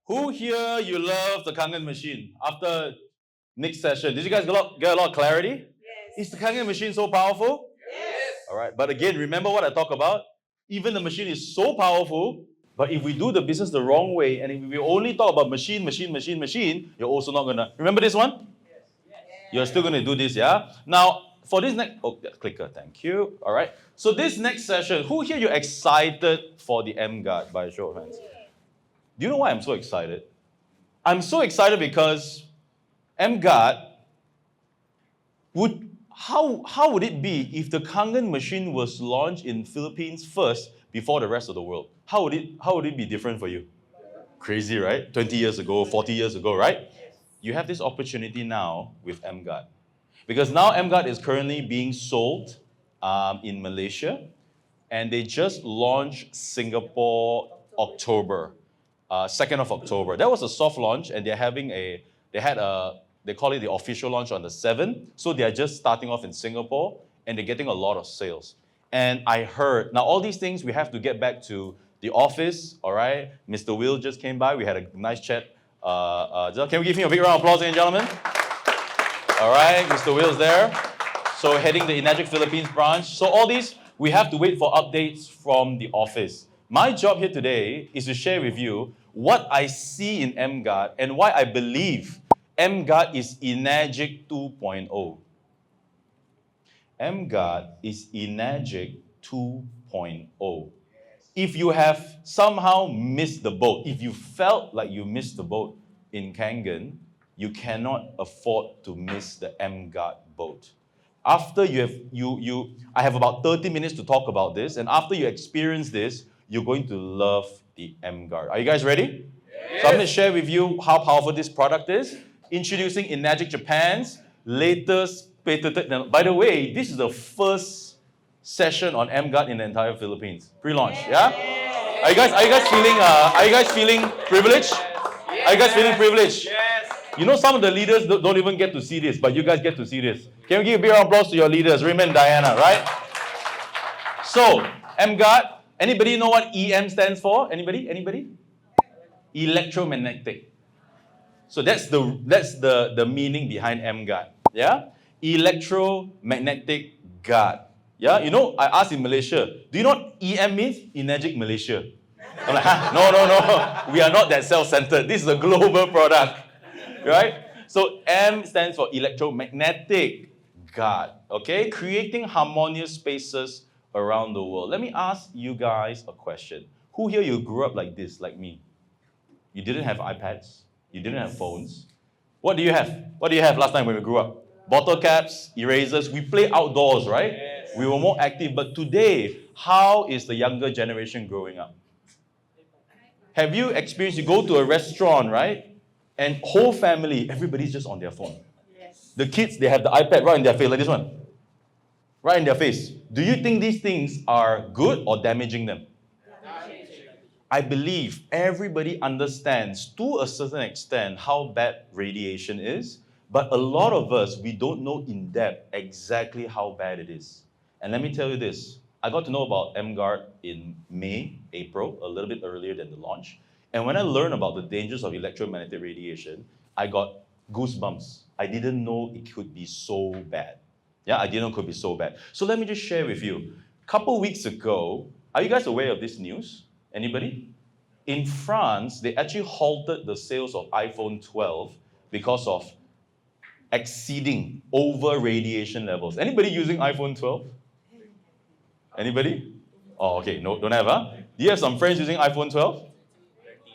Who here you love the Kangen machine? After next session, did you guys get a lot of clarity? Yes. Is the Kangen machine so powerful? Yes. All right, but again, remember what I talk about? Even the machine is so powerful, but if we do the business the wrong way, and if we only talk about machine, you're also not gonna remember this one? Yes. You're still gonna do this, yeah? Now, for this next, clicker, thank you. All right. So this next session, who here you're excited for the emGuarde by a show of hands? Do you know why I'm so excited? I'm so excited because emGuarde how would it be if the Kangen machine was launched in Philippines first before the rest of the world? How would it be different for you? Crazy, right? 20 years ago, 40 years ago, right? You have this opportunity now with emGuarde. Because now emGuarde is currently being sold in Malaysia, and they just launched Singapore October. 2nd of October. That was a soft launch, and they call it the official launch on the 7th. So they are just starting off in Singapore, and they're getting a lot of sales. And I heard, now all these things we have to get back to the office, all right? Mr. Will just came by, we had a nice chat. Can we give him a big round of applause, ladies and gentlemen? All right, Mr. Will's there. So heading the Enagic Philippines branch. So all these, we have to wait for updates from the office. My job here today is to share with you what I see in emGuarde and why I believe emGuarde is Enagic 2.0. emGuarde is Enagic 2.0. If you have somehow missed the boat, if you felt like you missed the boat in Kangen, you cannot afford to miss the emGuarde boat. After I have about 30 minutes to talk about this, and after you experience this, you're going to love the emGuarde. Are you guys ready? Yes. So I'm going to share with you how powerful this product is. Introducing Enagic Japan's latest patented. By the way, this is the first session on emGuarde in the entire Philippines. Pre-launch, yeah? Are you guys feeling privileged? Are you guys feeling privileged? Yes. You know, some of the leaders don't even get to see this, but you guys get to see this. Can we give a big round of applause to your leaders, Raymond and Diana, right? So, emGuarde, anybody know what EM stands for? Anybody? Electromagnetic. So that's the meaning behind emGuarde. Yeah? Electromagnetic guard. Yeah? You know, I asked in Malaysia, do you know what EM means? Enagic Malaysia. I'm like, no. We are not that self-centered. This is a global product. Right? So M stands for electromagnetic guard. Okay? Creating harmonious spaces around the world. Let me ask you guys a question. Who here you grew up like this, like me? You didn't have iPads. You didn't have phones. What do you have? What do you have last time when we grew up? Bottle caps, erasers. We play outdoors, right? Yes. We were more active. But today, how is the younger generation growing up? Have you experienced, you go to a restaurant, right? And whole family, everybody's just on their phone. Yes. The kids, they have the iPad right in their face, like this one. Right in their face. Do you think these things are good or damaging them? I believe everybody understands to a certain extent how bad radiation is, but a lot of us, we don't know in depth exactly how bad it is. And let me tell you this, I got to know about emGuarde in May, April, a little bit earlier than the launch. And when I learned about the dangers of electromagnetic radiation, I got goosebumps. I didn't know it could be so bad. Yeah, I didn't know it could be so bad. So let me just share with you. A couple weeks ago, are you guys aware of this news? Anybody? In France, they actually halted the sales of iPhone 12 because of exceeding over radiation levels. Anybody using iPhone 12? Anybody? Oh, okay. No, don't have, huh? Do you have some friends using iPhone 12?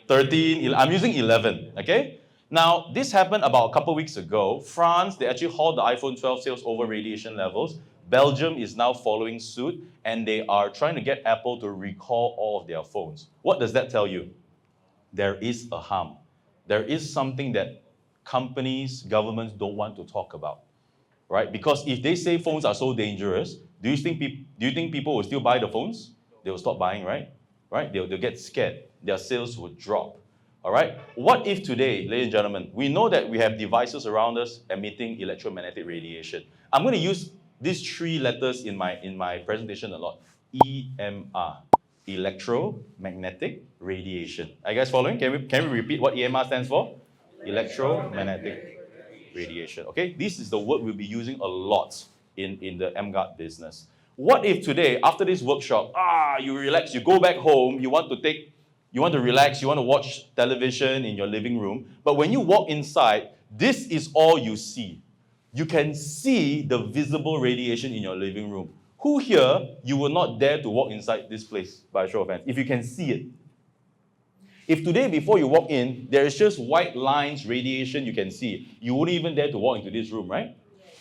13, I'm using 11, okay? Now, this happened about a couple weeks ago. France, they actually halted the iPhone 12 sales over radiation levels. Belgium is now following suit, and they are trying to get Apple to recall all of their phones. What does that tell you? There is a harm. There is something that companies, governments don't want to talk about, right? Because if they say phones are so dangerous, do you think people will still buy the phones? They will stop buying, right? They'll get scared. Their sales will drop. All right? What if today, ladies and gentlemen, we know that we have devices around us emitting electromagnetic radiation. I'm going to use these three letters in my presentation a lot. EMR. Electromagnetic radiation. Are you guys following? Can we repeat what EMR stands for? Electromagnetic radiation. Okay, this is the word we'll be using a lot in the emGuarde business. What if today, after this workshop, you relax, you go back home, you want to relax, you want to watch television in your living room, but when you walk inside, this is all you see. You can see the visible radiation in your living room. Who here, you will not dare to walk inside this place, by a show of hands, if you can see it? If today, before you walk in, there is just white lines, radiation you can see, you wouldn't even dare to walk into this room, right?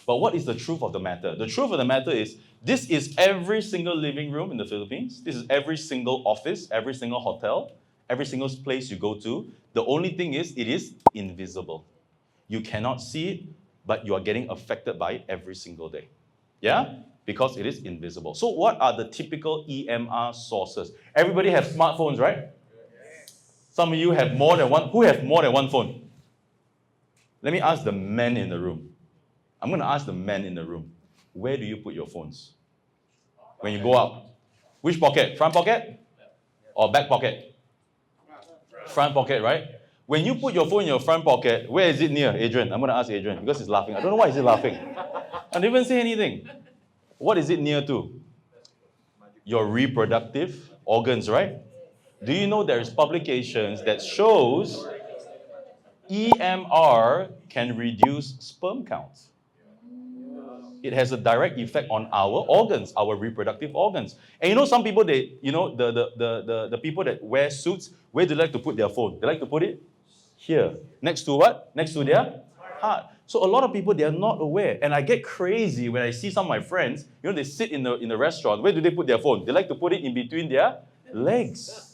But what is the truth of the matter? The truth of the matter is, this is every single living room in the Philippines. This is every single office, every single hotel, every single place you go to. The only thing is, it is invisible. You cannot see it, but you are getting affected by it every single day. Yeah? Because it is invisible. So what are the typical EMR sources? Everybody have smartphones, right? Some of you have more than one. Who have more than one phone? Let me ask the men in the room. I'm going to ask the men in the room. Where do you put your phones? When you go out? Which pocket? Front pocket? Or back pocket? Front pocket, right? When you put your phone in your front pocket, where is it near, Adrian? I'm going to ask Adrian because he's laughing. I don't know why he's laughing. I didn't even say anything. What is it near to? Your reproductive organs, right? Do you know there's publications that shows EMR can reduce sperm counts? It has a direct effect on our organs, our reproductive organs. And you know, some people, the people that wear suits, where do they like to put their phone? They like to put it here. Next to what? Next to their heart. So a lot of people, they are not aware. And I get crazy when I see some of my friends, they sit in the restaurant. Where do they put their phone? They like to put it in between their legs.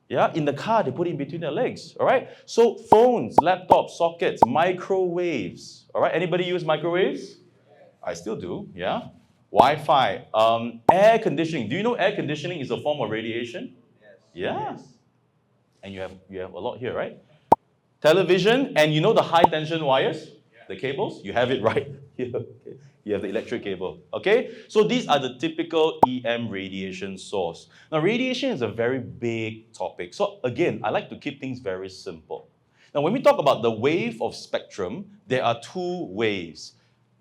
Yeah, in the car, they put it in between their legs. All right? So phones, laptops, sockets, microwaves. All right? Anybody use microwaves? I still do, yeah. Wi-Fi, air conditioning. Do you know air conditioning is a form of radiation? Yes. Yeah. And you have a lot here, right? Television, and you know the high tension wires? The cables? You have it right here. Okay. You have the electric cable, okay? So these are the typical EM radiation source. Now, radiation is a very big topic. So again, I like to keep things very simple. Now, when we talk about the wave of spectrum, there are two waves.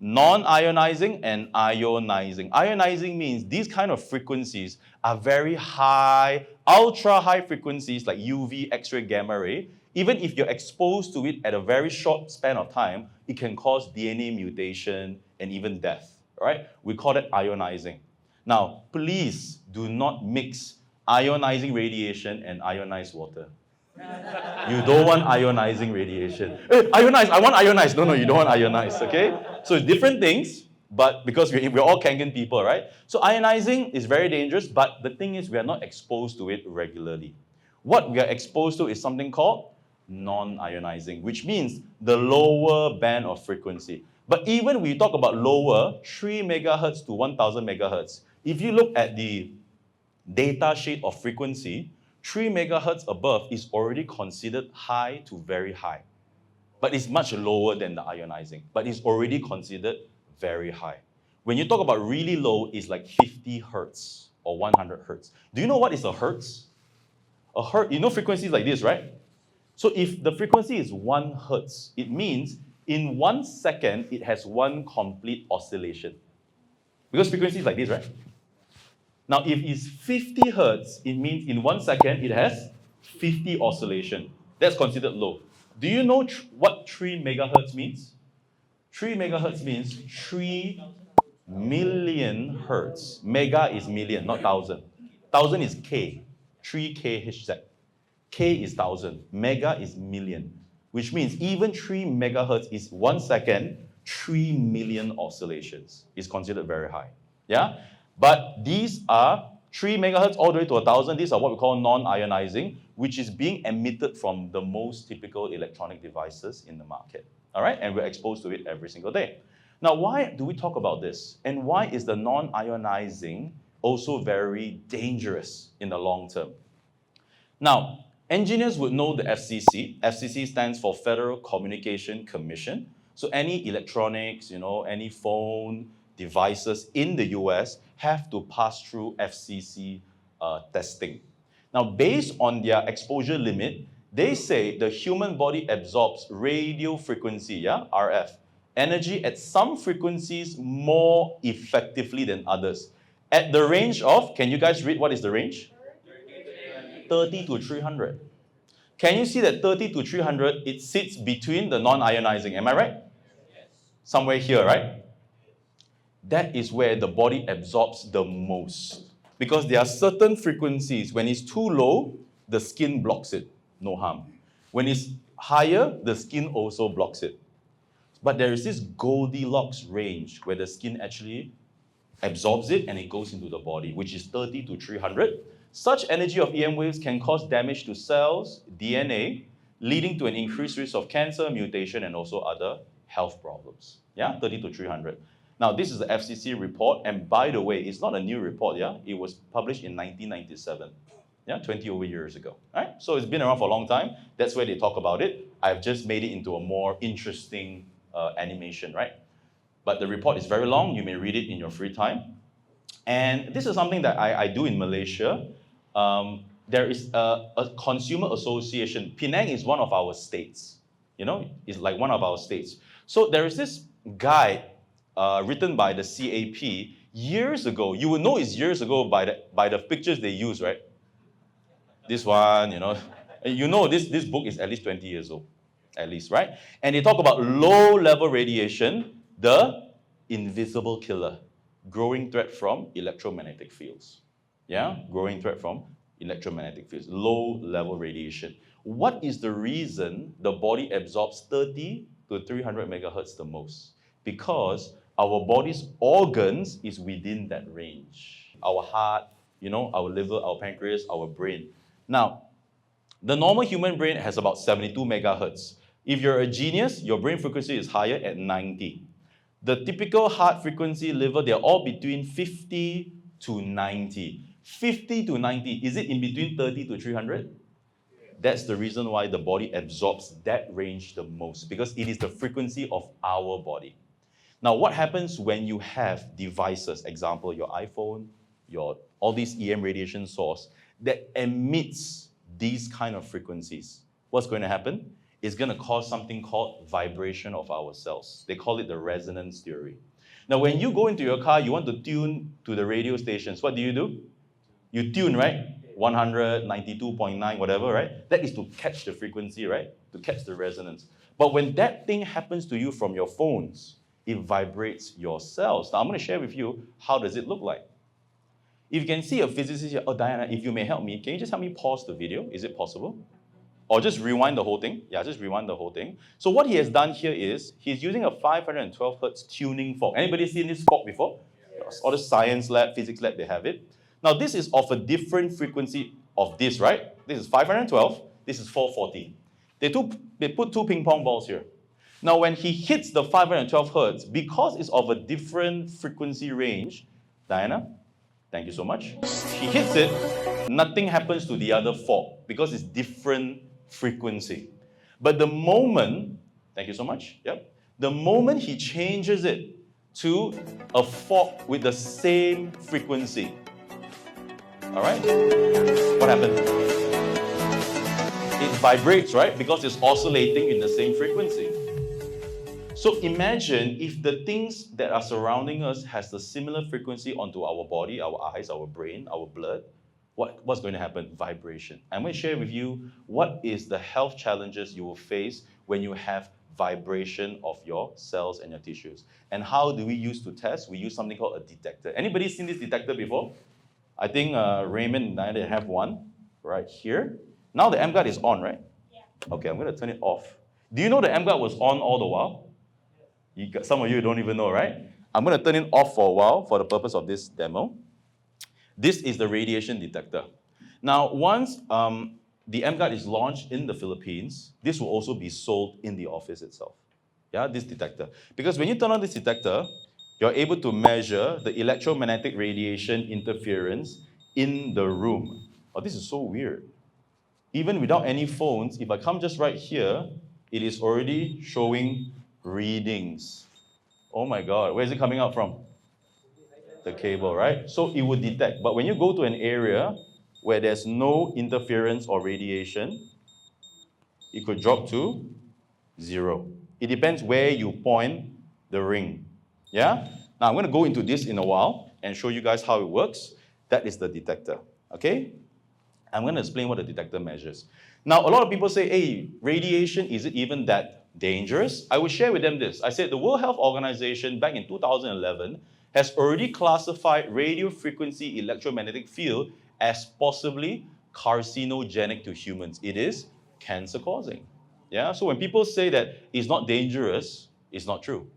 Non-ionizing and ionizing. Ionizing means these kind of frequencies are very high, ultra high frequencies like UV, X-ray, gamma ray. Even if you're exposed to it at a very short span of time, it can cause DNA mutation and even death. All right? We call it ionizing. Now, please do not mix ionizing radiation and ionized water. You don't want ionizing radiation. Hey, ionize, I want ionized. No, you don't want ionized, okay? So it's different things, but because we're all Kangen people, right? So ionizing is very dangerous, but the thing is we are not exposed to it regularly. What we are exposed to is something called non-ionizing, which means the lower band of frequency. But even when we talk about lower, 3 megahertz to 1000 megahertz, if you look at the data sheet of frequency, 3 megahertz above is already considered high to very high. But it's much lower than the ionizing. But it's already considered very high. When you talk about really low, it's like 50 hertz or 100 hertz. Do you know what is a hertz? A hertz, you know frequencies like this, right? So if the frequency is 1 hertz, it means in 1 second, it has one complete oscillation. Because frequency is like this, right? Now, if it's 50 hertz, it means in 1 second, it has 50 oscillation. That's considered low. Do you know what 3 megahertz means? 3 megahertz means 3 million hertz. Mega is million, not thousand. Thousand is K, 3 kHz. K is thousand, mega is million, which means even 3 megahertz is 1 second, 3 million oscillations. Is considered very high. Yeah? But these are 3 megahertz all the way to 1000. These are what we call non-ionizing, which is being emitted from the most typical electronic devices in the market. All right? And we're exposed to it every single day. Now, why do we talk about this? And why is the non-ionizing also very dangerous in the long term? Now, engineers would know the FCC. FCC stands for Federal Communication Commission. So any electronics, any phone, devices in the US have to pass through FCC testing. Now, based on their exposure limit, they say the human body absorbs radio frequency, yeah, RF, energy at some frequencies more effectively than others. At the range of, can you guys read what is the range? 30 to 300. Can you see that 30 to 300, it sits between the non-ionizing, am I right? Somewhere here, right? That is where the body absorbs the most. Because there are certain frequencies, when it's too low, the skin blocks it, no harm. When it's higher, the skin also blocks it. But there is this Goldilocks range where the skin actually absorbs it and it goes into the body, which is 30 to 300. Such energy of EM waves can cause damage to cells, DNA, leading to an increased risk of cancer, mutation, and also other health problems. Yeah, 30 to 300. Now, this is the FCC report, and by the way, it's not a new report, yeah? It was published in 1997, yeah, 20 over years ago, right? So it's been around for a long time. That's where they talk about it. I've just made it into a more interesting animation, right? But the report is very long. You may read it in your free time. And this is something that I do in Malaysia. There is a consumer association. Penang is one of our states. You know, it's like one of our states. So there is this guide written by the CAP years ago. You will know it's years ago by the pictures they use, right? This one, you know. You know this book is at least 20 years old, at least, right? And they talk about low-level radiation, the invisible killer, growing threat from electromagnetic fields. Yeah, growing threat from electromagnetic fields, low-level radiation. What is the reason the body absorbs 30 to 300 megahertz the most? Because our body's organs is within that range. Our heart, you know, our liver, our pancreas, our brain. Now, the normal human brain has about 72 megahertz. If you're a genius, your brain frequency is higher at 90. The typical heart frequency, liver, they're all between 50 to 90. 50 to 90, is it in between 30 to 300? That's the reason why the body absorbs that range the most, because it is the frequency of our body. Now, what happens when you have devices, example, your iPhone, all these EM radiation source, that emits these kind of frequencies? What's going to happen? It's going to cause something called vibration of our cells. They call it the resonance theory. Now, when you go into your car, you want to tune to the radio stations. What do? You tune, right? 100, 92.9, whatever, right? That is to catch the frequency, right? To catch the resonance. But when that thing happens to you from your phones, it vibrates your cells. Now, I'm going to share with you how does it look like. If you can see a physicist here, oh, Diana, if you may help me, can you just help me pause the video? Is it possible? Or just rewind the whole thing. Yeah, just rewind the whole thing. So what he has done here is, he's using a 512 hertz tuning fork. Anybody seen this fork before? Yes. All the science lab, physics lab, they have it. Now this is of a different frequency of this, right? This is 512, this is 440. They put two ping pong balls here. Now when he hits the 512 hertz, because it's of a different frequency range, Diana, thank you so much. She hits it, nothing happens to the other fork because it's different frequency. But the moment, thank you so much, yep. The moment he changes it to a fork with the same frequency, all right, what happened? It vibrates, right? Because it's oscillating in the same frequency. So imagine if the things that are surrounding us has the similar frequency onto our body, our eyes, our brain, our blood, what's going to happen? Vibration. I'm going to share with you what is the health challenges you will face when you have vibration of your cells and your tissues. And how do we use to test? We use something called a detector. Anybody seen this detector before? I think Raymond and I have one right here. Now the emGuarde is on, right? Yeah. Okay, I'm going to turn it off. Do you know the emGuarde was on all the while? Some of you don't even know, right? I'm going to turn it off for a while for the purpose of this demo. This is the radiation detector. Now, once the emGuarde is launched in the Philippines, this will also be sold in the office itself. Yeah, this detector. Because when you turn on this detector, you're able to measure the electromagnetic radiation interference in the room. Oh, this is so weird. Even without any phones, if I come just right here, it is already showing readings. Oh my God, where is it coming out from? The cable, right? So it would detect. But when you go to an area where there's no interference or radiation, it could drop to 0. It depends where you point the ring. Yeah? Now I'm going to go into this in a while and show you guys how it works. That is the detector. Okay? I'm going to explain what the detector measures. Now, a lot of people say, hey, radiation, is it even that dangerous? I will share with them this. I said the World Health Organization back in 2011 has already classified radio frequency electromagnetic field as possibly carcinogenic to humans. It is cancer causing. Yeah, so when people say that it's not dangerous, it's not true.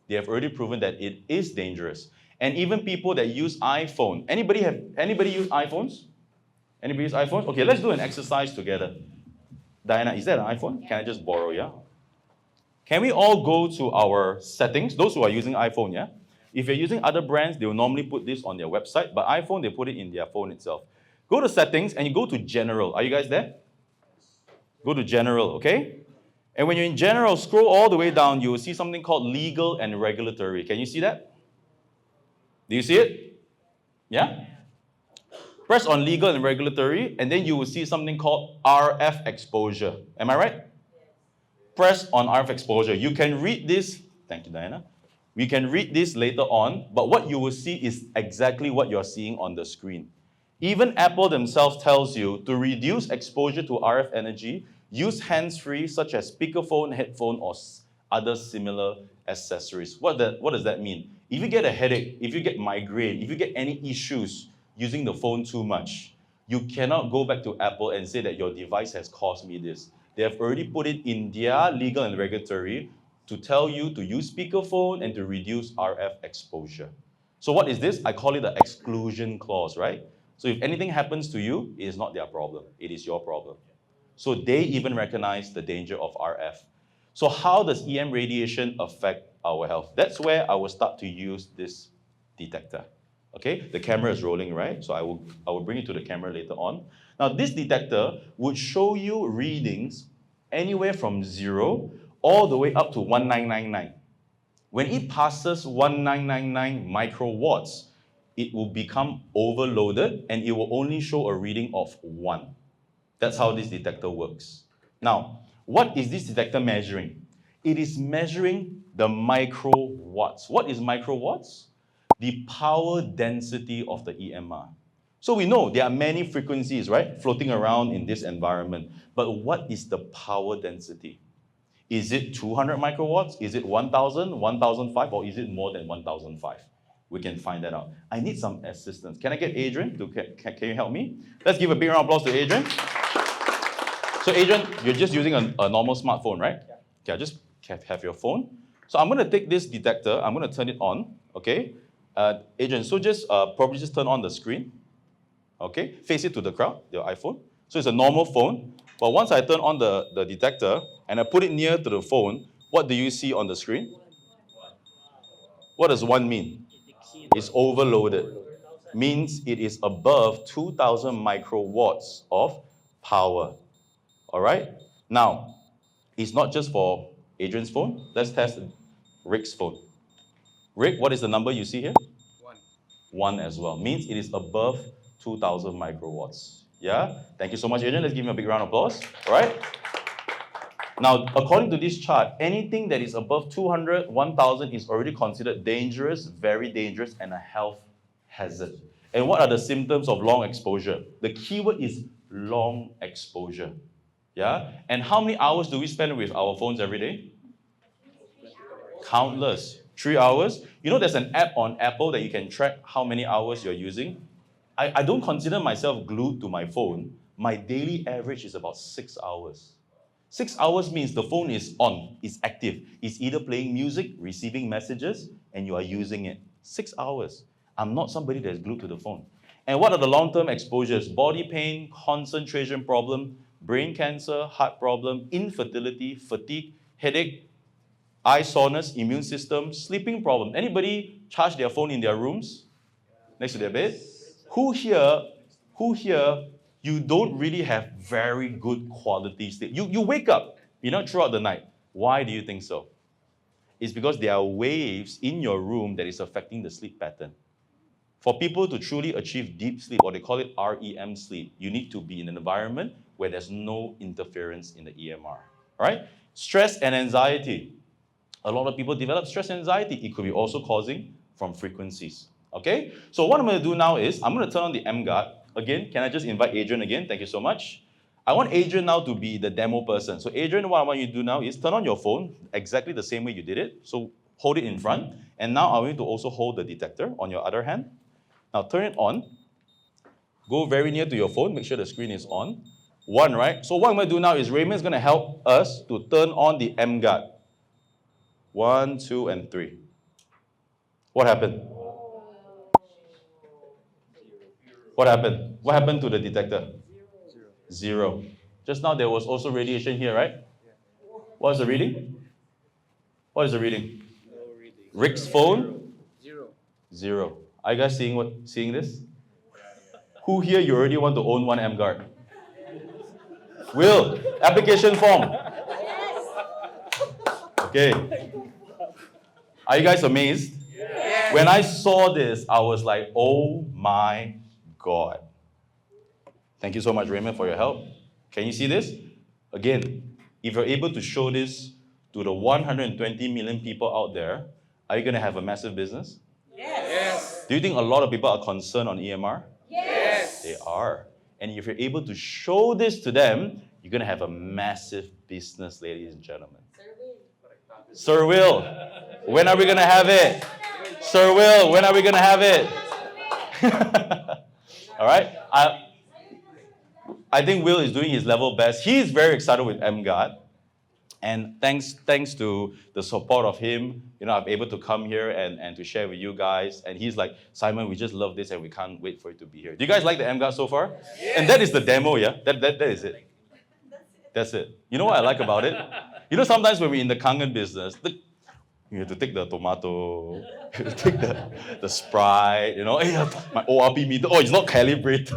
They have already proven that it is dangerous. And even people that use iPhone. Anybody use iPhones? Anybody use iPhone? Okay, let's do an exercise together. Diana, is that an iPhone? Can I just borrow, yeah? Can we all go to our settings? Those who are using iPhone, yeah? If you're using other brands, they will normally put this on their website, but iPhone, they put it in their phone itself. Go to settings and you go to general. Are you guys there? Go to general, okay? And when you're in general, scroll all the way down, you will see something called legal and regulatory. Can you see that? Do you see it? Yeah? Press on legal and regulatory, and then you will see something called RF exposure. Am I right? Press on RF exposure. You can read this. Thank you, Diana. We can read this later on, but what you will see is exactly what you're seeing on the screen. Even Apple themselves tells you to reduce exposure to RF energy, use hands-free such as speakerphone, headphone, or other similar accessories. What does that mean? If you get a headache, if you get migraine, if you get any issues using the phone too much, you cannot go back to Apple and say that your device has caused me this. They have already put it in their legal and regulatory to tell you to use speakerphone and to reduce RF exposure. So what is this? I call it the exclusion clause, right? So if anything happens to you, it is not their problem. It is your problem. So they even recognize the danger of RF. So how does EM radiation affect our health? That's where I will start to use this detector. Okay, the camera is rolling, right? So I will bring it to the camera later on. Now this detector would show you readings anywhere from 0 all the way up to 1999. When it passes 1999 microwatts, it will become overloaded and it will only show a reading of 1. That's how this detector works. Now, what is this detector measuring? It is measuring the microwatts. What is microwatts? The power density of the EMR. So we know there are many frequencies, right, floating around in this environment. But what is the power density? Is it 200 microwatts? Is it 1,000, 1,005, or is it more than 1,005? We can find that out. I need some assistance. Can I get Adrian? Can you help me? Let's give a big round of applause to Adrian. So Adrian, you're just using a normal smartphone, right? Yeah. Okay, just have your phone. So I'm going to take this detector. I'm going to turn it on, okay? Adrian, so just probably just turn on the screen, okay? Face it to the crowd, your iPhone. So it's a normal phone. But once I turn on the detector and I put it near to the phone, what do you see on the screen? What does 1 mean? It's overloaded. Means it is above 2,000 microwatts of power. All right? Now, it's not just for Adrian's phone. Let's test Rick's phone. Rick, what is the number you see here? 1. 1 as well. Means it is above 2,000 microwatts. Yeah? Thank you so much, Adrian. Let's give him a big round of applause. All right? Now, according to this chart, anything that is above 200, 1,000 is already considered dangerous, very dangerous, and a health hazard. And what are the symptoms of long exposure? The keyword is long exposure. Yeah? And how many hours do we spend with our phones every day? Countless. 3 hours. You know, there's an app on Apple that you can track how many hours you're using. I don't consider myself glued to my phone. My daily average is about 6 hours. 6 hours means the phone is on, it's active. It's either playing music, receiving messages, and you are using it. 6 hours. I'm not somebody that's glued to the phone. And what are the long-term exposures? Body pain, concentration problem, brain cancer, heart problem, infertility, fatigue, headache, eye soreness, immune system, sleeping problem. Anybody charge their phone in their rooms next to their bed? Who here, you don't really have very good quality sleep? You wake up, throughout the night. Why do you think so? It's because there are waves in your room that is affecting the sleep pattern. For people to truly achieve deep sleep, or they call it REM sleep, you need to be in an environment where there's no interference in the EMR, right? Stress and anxiety. A lot of people develop stress and anxiety. It could be also causing from frequencies, okay? So what I'm going to do now is, I'm going to turn on the emGuarde. Again, can I just invite Adrian again? Thank you so much. I want Adrian now to be the demo person. So Adrian, what I want you to do now is turn on your phone exactly the same way you did it. So hold it in front. And now I want you to also hold the detector on your other hand. Now turn it on. Go very near to your phone. Make sure the screen is on. 1, right? So what I'm going to do now is Raymond's going to help us to turn on the emGuarde. 1, 2, and 3. What happened? What happened? What happened to the detector? 0. Just now there was also radiation here, right? What is the reading? What is the reading? Rick's phone? 0. Are you guys seeing this? Who here you already want to own one emGuarde? Will, application form. Okay. Are you guys amazed? Yes. When I saw this, I was like, oh my God. Thank you so much, Raymond, for your help. Can you see this? Again, if you're able to show this to the 120 million people out there, are you going to have a massive business? Yes. Do you think a lot of people are concerned on EMR? Yes. They are. And if you're able to show this to them, you're going to have a massive business, ladies and gentlemen. Sir Will, when are we going to have it? Sir Will, when are we going to have it? All right. I think Will is doing his level best. He's very excited with emGuarde. And thanks to the support of him, I'm able to come here and to share with you guys. And he's like, Simon, we just love this and we can't wait for it to be here. Do you guys like the emGuarde so far? Yes. And that is the demo, yeah? That is it. That's it. You know what I like about it? Sometimes when we're in the kangen business, you have to take the tomato, you have to take the Sprite, hey, my ORP meter, it's not calibrated,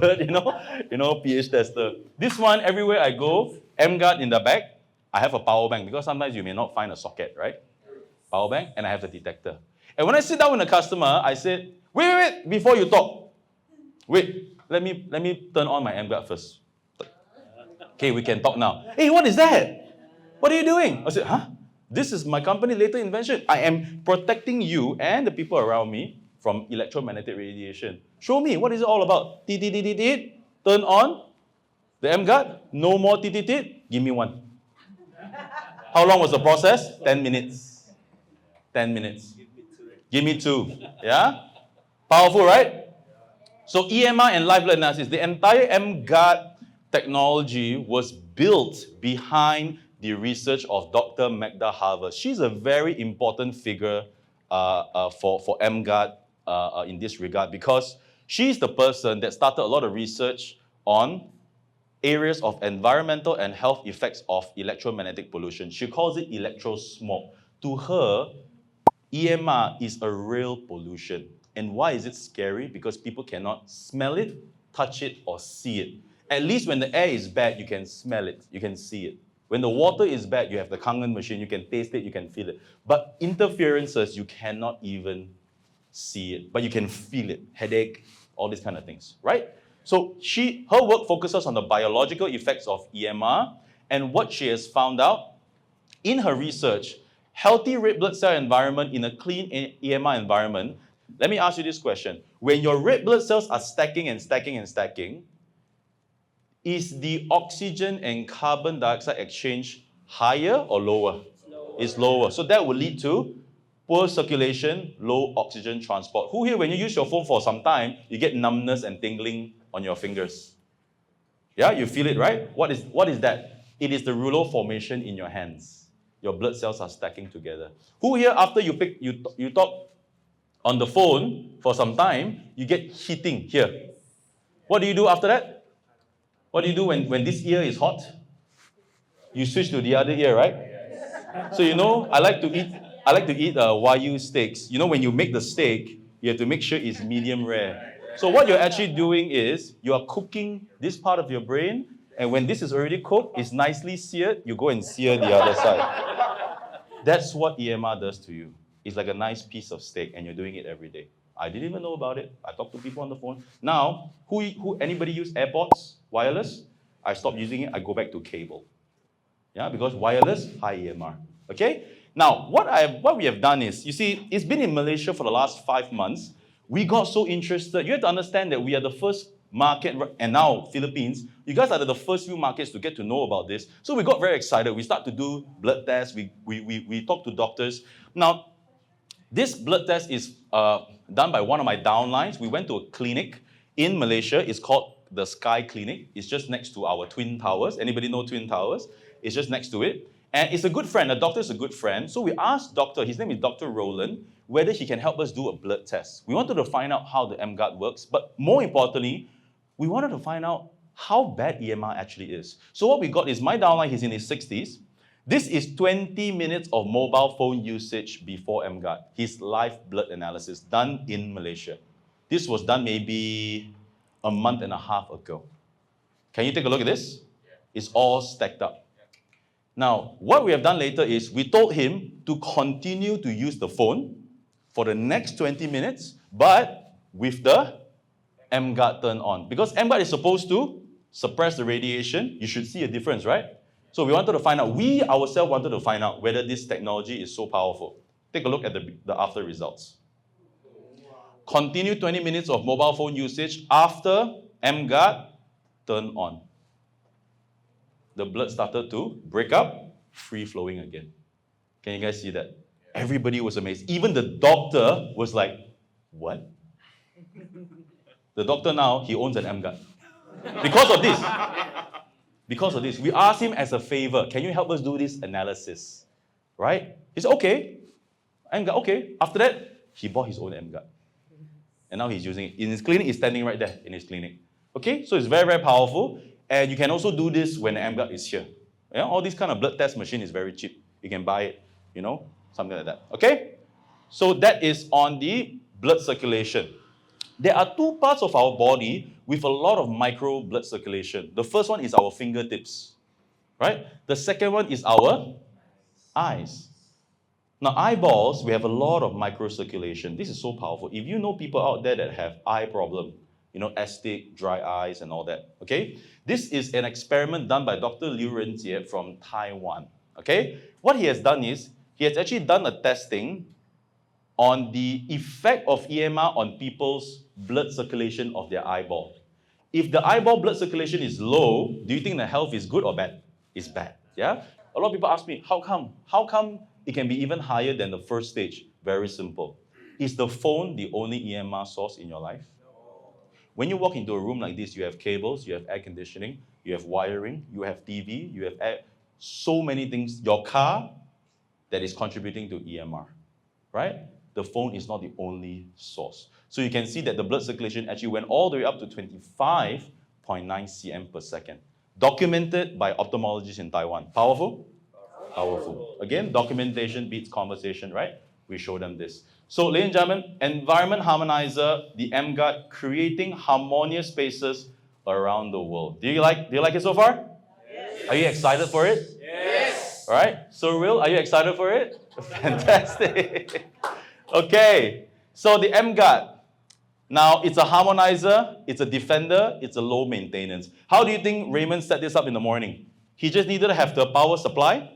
pH tester. This one, everywhere I go, emGuarde in the back, I have a power bank because sometimes you may not find a socket, right? Power bank, and I have the detector. And when I sit down with a customer, I said, wait, before you talk. Wait, let me turn on my emGuarde first. Okay, we can talk now. Hey, what is that? What are you doing? I said, this is my company later invention. I am protecting you and the people around me from electromagnetic radiation. Show me, what is it all about? Turn on the emGuarde. No more give me one. How long was the process? 10 minutes. 10 minutes. Give me 2. Yeah? Powerful, right? So EMR and live blood analysis, the entire emGuarde technology was built behind the research of Dr. Magda Harvest. She's a very important figure for emGuarde in this regard because she's the person that started a lot of research on areas of environmental and health effects of electromagnetic pollution. She calls it electrosmog. To her, EMR is a real pollution. And why is it scary? Because people cannot smell it, touch it, or see it. At least when the air is bad, you can smell it, you can see it. When the water is bad, you have the kangen machine, you can taste it, you can feel it. But interferences, you cannot even see it, but you can feel it. Headache, all these kind of things, right? So her work focuses on the biological effects of EMR, and what she has found out in her research, healthy red blood cell environment in a clean EMR environment. Let me ask you this question. When your red blood cells are stacking and stacking and stacking, is the oxygen and carbon dioxide exchange higher or lower? It's lower. So that will lead to poor circulation, low oxygen transport. Who here, when you use your phone for some time, you get numbness and tingling on your fingers? Yeah, you feel it, right? What is that? It is the rouleau formation in your hands. Your blood cells are stacking together. Who here, after you talk on the phone for some time, you get heating here? What do you do after that? What do you do when this ear is hot? You switch to the other ear, right? So I like to eat Wagyu steaks. When you make the steak, you have to make sure it's medium rare. So what you're actually doing is you are cooking this part of your brain, and when this is already cooked, it's nicely seared, you go and sear the other side. That's what EMR does to you. It's like a nice piece of steak, and you're doing it every day. I didn't even know about it. I talked to people on the phone. Now, anybody use AirPods, wireless? I stopped using it, I go back to cable. Yeah, because wireless, high EMR. Okay? Now, what we have done is, you see, it's been in Malaysia for the last 5 months. We got so interested. You have to understand that we are the first market, and now Philippines, you guys are the first few markets to get to know about this. So we got very excited. We start to do blood tests. We talk to doctors. Now, this blood test is done by one of my downlines. We went to a clinic in Malaysia. It's called the Sky Clinic. It's just next to our Twin Towers. Anybody know Twin Towers? It's just next to it. And it's a good friend. The doctor is a good friend. So we asked doctor, his name is Dr. Roland, whether he can help us do a blood test. We wanted to find out how the emGuarde works, but more importantly, we wanted to find out how bad EMR actually is. So what we got is my downline, he's in his 60s. This is 20 minutes of mobile phone usage before emGuarde, his live blood analysis done in Malaysia. This was done maybe a month and a half ago. Can you take a look at this? It's all stacked up. Now, what we have done later is we told him to continue to use the phone for the next 20 minutes, but with the emGuarde turned on. Because emGuarde is supposed to suppress the radiation. You should see a difference, right? So we wanted to find out, we ourselves wanted to find out whether this technology is so powerful. Take a look at the after results. Continue 20 minutes of mobile phone usage after emGuarde turned on. The blood started to break up, free flowing again. Can you guys see that? Everybody was amazed. Even the doctor was like, what? The doctor now, he owns an emGuarde. Because of this. Because of this. We asked him as a favor, can you help us do this analysis? Right? He said, okay. emGuarde, okay. After that, he bought his own emGuarde. And now he's using it. In his clinic, he's standing right there in his clinic. Okay? So it's very, very powerful. And you can also do this when the emGuarde is here. Yeah? All these kind of blood test machine is very cheap. You can buy it, something like that. Okay? So that is on the blood circulation. There are two parts of our body with a lot of micro blood circulation. The first one is our fingertips, right? The second one is our eyes. Now, eyeballs, we have a lot of microcirculation. This is so powerful. If you know people out there that have eye problem, astig, dry eyes and all that, okay? This is an experiment done by Dr. Liu Renjie from Taiwan, okay? What he has done is, he has actually done a testing on the effect of EMR on people's blood circulation of their eyeball. If the eyeball blood circulation is low, do you think the health is good or bad? It's bad, yeah? A lot of people ask me, how come? How come it can be even higher than the first stage? Very simple. Is the phone the only EMR source in your life? When you walk into a room like this, you have cables, you have air conditioning, you have wiring, you have TV, you have so many things. Your car that is contributing to EMR, right? The phone is not the only source. So you can see that the blood circulation actually went all the way up to 25.9 cm per second. Documented by ophthalmologists in Taiwan. Powerful? Powerful. Again, documentation beats conversation, right? We show them this. So, ladies and gentlemen, environment harmonizer, the emGuarde, creating harmonious spaces around the world. Do you like it so far? Yes. Are you excited for it? Yes. All right. So, Real, are you excited for it? Fantastic. Okay. So the emGuarde. Now, it's a harmonizer, it's a defender, it's a low maintenance. How do you think Raymond set this up in the morning? He just needed to have the power supply,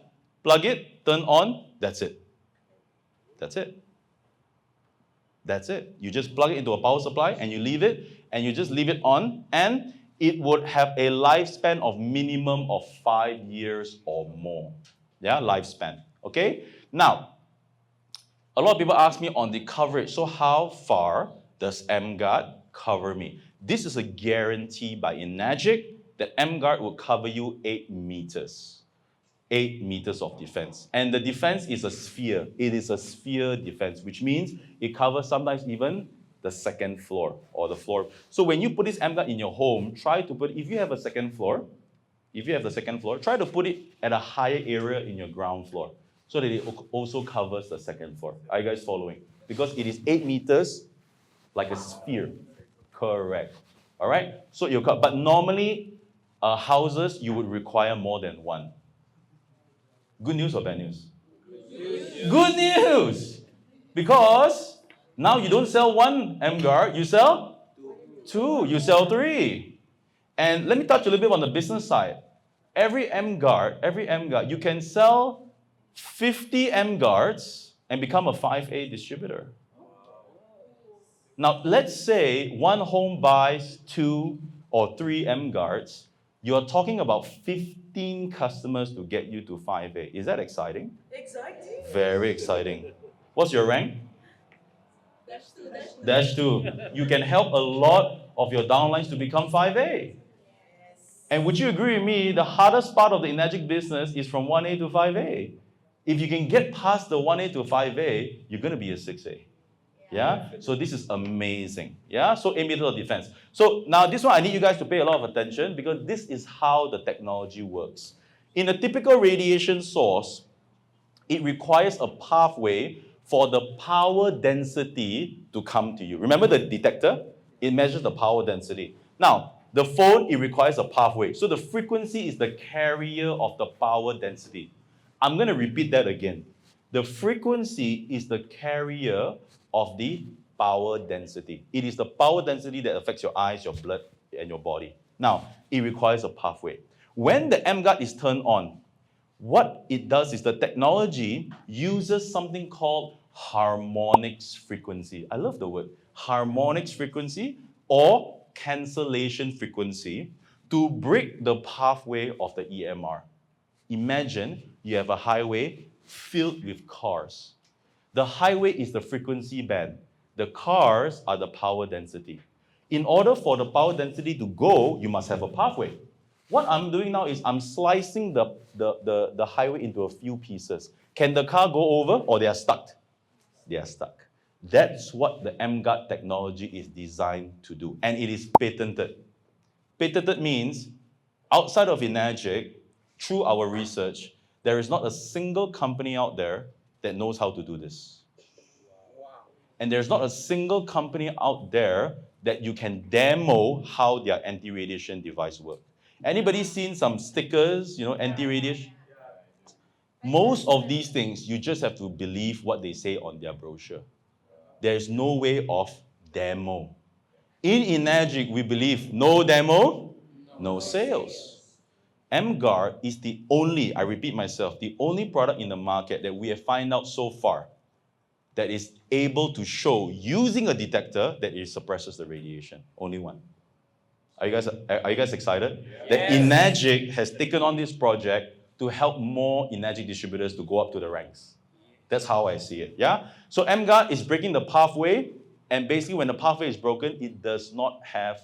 plug it, turn on, that's it. That's it. That's it. You just plug it into a power supply and you leave it, and you just leave it on, and it would have a lifespan of minimum of 5 years or more. Yeah, lifespan. Okay? Now, a lot of people ask me on the coverage, so how far does emGuarde cover me? This is a guarantee by Enagic that emGuarde will cover you 8 meters. 8 meters of defense. And the defense is a sphere. It is a sphere defense, which means it covers sometimes even the second floor or the floor. So when you put this emGuarde in your home, try to put, if you have a second floor, try to put it at a higher area in your ground floor so that it also covers the second floor. Are you guys following? Because it is 8 meters like a sphere. Correct. All right? So you but normally, houses, you would require more than one. Good news or bad news? Good news. Good news! Because Now you don't sell one emGuarde, you sell two, you sell three. And let me touch a little bit on the business side. Every emGuarde, you can sell 50 emGuardes and become a 5A distributor. Now, let's say one home buys 2 or 3 emGuardes. You're talking about 15 customers to get you to 5A. Is that exciting? Exciting. Very exciting. What's your rank? Dash 2. You can help a lot of your downlines to become 5A. And would you agree with me, the hardest part of the Enagic business is from 1A to 5A. If you can get past the 1A to 5A, you're going to be a 6A. Yeah? So this is amazing. Yeah? So emitter defense. So now this one, I need you guys to pay a lot of attention because this is how the technology works. In a typical radiation source, it requires a pathway for the power density to come to you. Remember the detector? It measures the power density. Now, the phone, it requires a pathway. So the frequency is the carrier of the power density. I'm going to repeat that again. The frequency is the carrier of the power density. It is the power density that affects your eyes, your blood, and your body. Now, it requires a pathway. When the emGuarde is turned on, what it does is the technology uses something called harmonics frequency. I love the word harmonics frequency or cancellation frequency to break the pathway of the EMR. Imagine you have a highway filled with cars. The highway is the frequency band. The cars are the power density. In order for the power density to go, you must have a pathway. What I'm doing now is I'm slicing the highway into a few pieces. Can the car go over or they are stuck? They are stuck. That's what the emGuarde technology is designed to do. And it is patented. Patented means outside of Enagic, through our research, there is not a single company out there that knows how to do this. And there's not a single company out there that you can demo how their anti-radiation device works. Anybody seen some stickers, anti-radiation? Most of these things, you just have to believe what they say on their brochure. There's no way of demo. In Enagic, we believe no demo, no sales. emGuarde is the only, I repeat myself, the only product in the market that we have found out so far that is able to show using a detector that it suppresses the radiation. Only one. Are you guys excited? Yes. That Enagic has taken on this project to help more Enagic distributors to go up to the ranks. That's how I see it. Yeah? So emGuarde is breaking the pathway, and basically when the pathway is broken, it does not have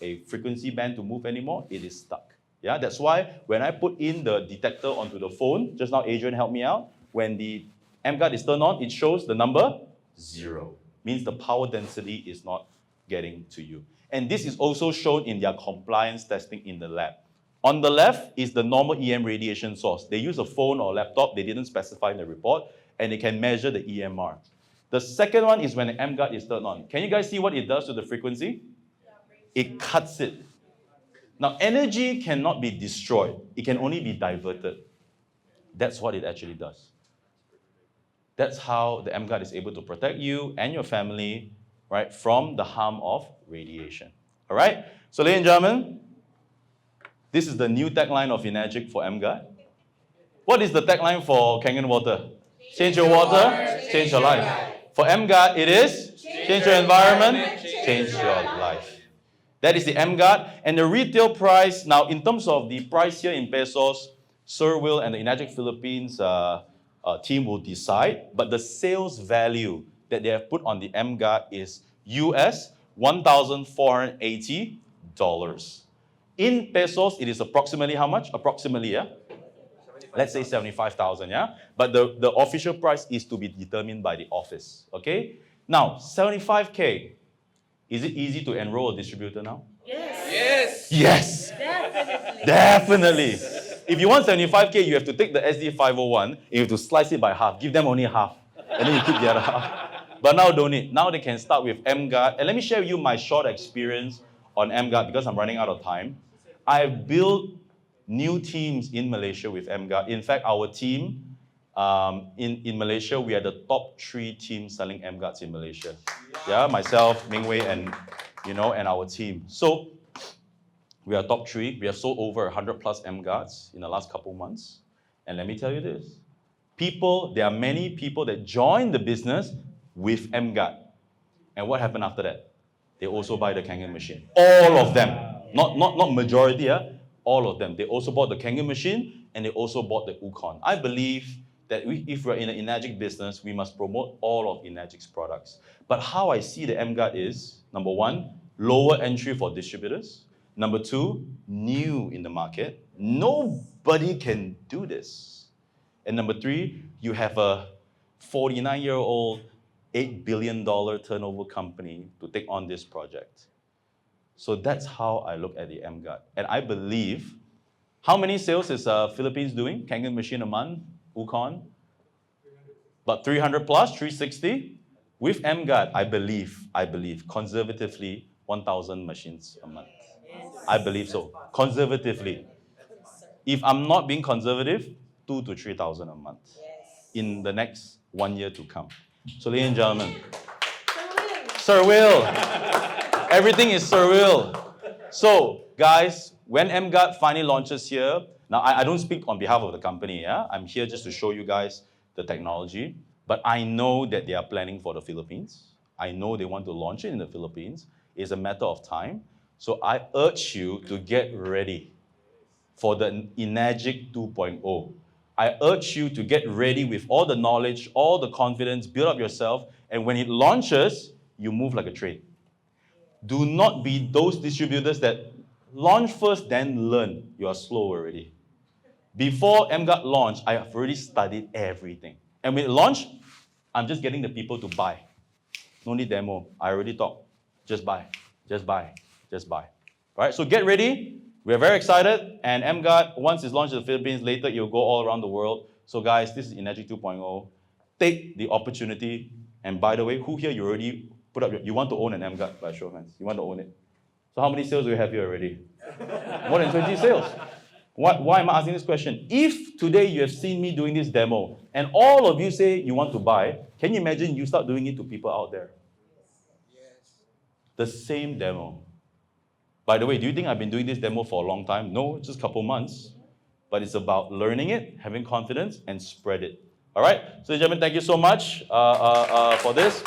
a frequency band to move anymore. It is stuck. Yeah? That's why when I put in the detector onto the phone, just now Adrian helped me out, when the emGuarde is turned on, it shows the number 0. Means the power density is not getting to you. And this is also shown in their compliance testing in the lab. On the left is the normal EM radiation source. They use a phone or laptop, they didn't specify in the report, and they can measure the EMR. The second one is when the emGuarde is turned on. Can you guys see what it does to the frequency? It cuts it. Now, energy cannot be destroyed. It can only be diverted. That's what it actually does. That's how the emGuarde is able to protect you and your family, right, from the harm of radiation. All right? So, ladies and gentlemen, this is the new tagline of Enagic for emGuarde. What is the tagline for Kangen Water? Change your water, change your life. For emGuarde, it is change your environment, change your life. That is the emGuarde. And the retail price, now in terms of the price here in pesos, Sir Will and the Enagic Philippines team will decide, but the sales value that they have put on the emGuarde is US $1,480. In pesos, it is approximately how much? Approximately, yeah? Let's say 75,000, yeah? But the official price is to be determined by the office, okay? Now, 75K, is it easy to enroll a distributor now? Yes. Yes! Definitely. If you want 75K, you have to take the SD501, you have to slice it by half, give them only half, and then you keep the other half. But now don't need. Now they can start with emGuarde. And let me share with you my short experience on emGuarde because I'm running out of time. I've built new teams in Malaysia with emGuarde. In fact, our team In Malaysia, we are the top 3 teams selling emGuardes in Malaysia. Yeah, myself, Mingwei, and and our team. So we are top 3. We have sold over 100 plus emGuardes in the last couple months. And let me tell you this. There are many people that join the business with emGuarde. And what happened after that? They also buy the Kangen machine. All of them. Not majority, all of them. They also bought the Kangen machine and they also bought the Ukon. I believe that if we're in an Enagic business, we must promote all of Enagic's products. But how I see the emGuarde is, number 1, lower entry for distributors. Number 2, new in the market. Nobody can do this. And number 3, you have a 49-year-old, $8 billion turnover company to take on this project. So that's how I look at the emGuarde. And I believe, how many sales is Philippines doing? Kangen machine a month, Ukon? About 300 plus, 360. With emGuarde, I believe, conservatively, 1,000 machines a month. I believe so, conservatively. If I'm not being conservative, 2,000 to 3,000 a month in the next 1 year to come. So, ladies and gentlemen, Sir Will, everything is Sir Will. So, guys, when emGuarde finally launches here, now I don't speak on behalf of the company, I'm here just to show you guys the technology, but I know that they are planning for the Philippines. I know they want to launch it in the Philippines. It's a matter of time. So I urge you to get ready for the Enagic 2.0. I urge you to get ready with all the knowledge, all the confidence, build up yourself, and when it launches, you move like a train. Do not be those distributors that launch first, then learn. You are slow already. Before emGuarde launch, I have already studied everything. And when it launched, I'm just getting the people to buy. No need demo. I already talked. Just buy, just buy, just buy. All right, so get ready. We're very excited. And emGuarde, once it's launched in the Philippines, later it will go all around the world. So guys, this is Enagic 2.0. Take the opportunity. And by the way, who here you already put up, you want to own an emGuarde by show of hands? You want to own it? So how many sales do we have here already? More than 20 sales. Why am I asking this question? If today you have seen me doing this demo, and all of you say you want to buy, can you imagine you start doing it to people out there? Yes. The same demo. By the way, do you think I've been doing this demo for a long time? No, just a couple months. But it's about learning it, having confidence, and spread it. All right? So, gentlemen, thank you so much for this.